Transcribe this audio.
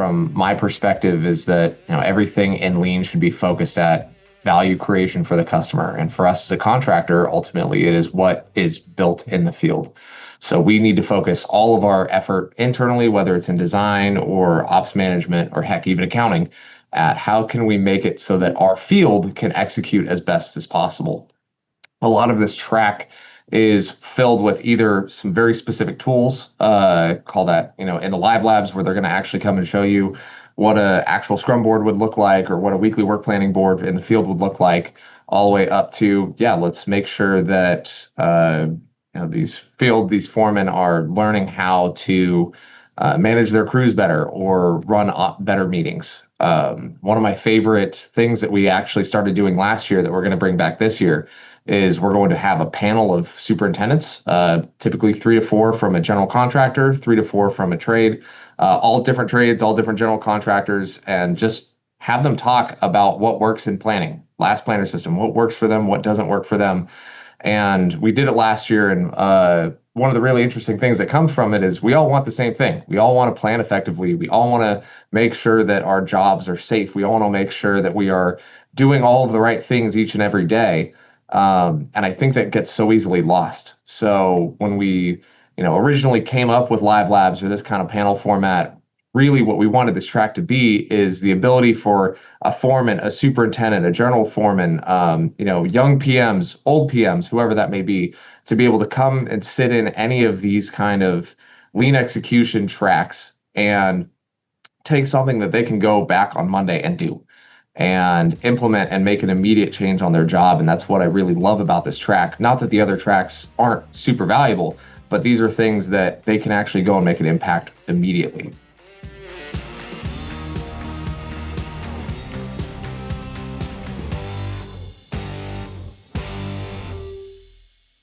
from my perspective is that everything in lean should be focused at value creation for the customer. And for us as a contractor, ultimately, it is what is built in the field. So we need to focus all of our effort internally, whether it's in design or ops management or heck, even accounting, at how can we make it so that our field can execute as best as possible. A lot of this track is filled with either some very specific tools, call that, in the live labs where they're going to actually come and show you what a actual scrum board would look like or what a weekly work planning board in the field would look like, all the way up to, let's make sure that these foremen are learning how to manage their crews better or run better meetings. One of my favorite things that we actually started doing last year that we're going to bring back this year is we're going to have a panel of superintendents, typically 3 to 4 from a general contractor, 3 to 4 from a trade, all different trades, all different general contractors, and just have them talk about what works in planning, last planner system, what works for them, what doesn't work for them. And we did it last year. And one of the really interesting things that comes from it is we all want the same thing. We all want to plan effectively. We all want to make sure that our jobs are safe. We all want to make sure that we are doing all of the right things each and every day. And I think that gets so easily lost. So when we, originally came up with live labs or this kind of panel format, really what we wanted this track to be is the ability for a foreman, a superintendent, a general foreman, young PMs, old PMs, whoever that may be, to be able to come and sit in any of these kind of lean execution tracks and take something that they can go back on Monday and do and implement and make an immediate change on their job. And that's what I really love about this track. Not that the other tracks aren't super valuable, but these are things that they can actually go and make an impact immediately.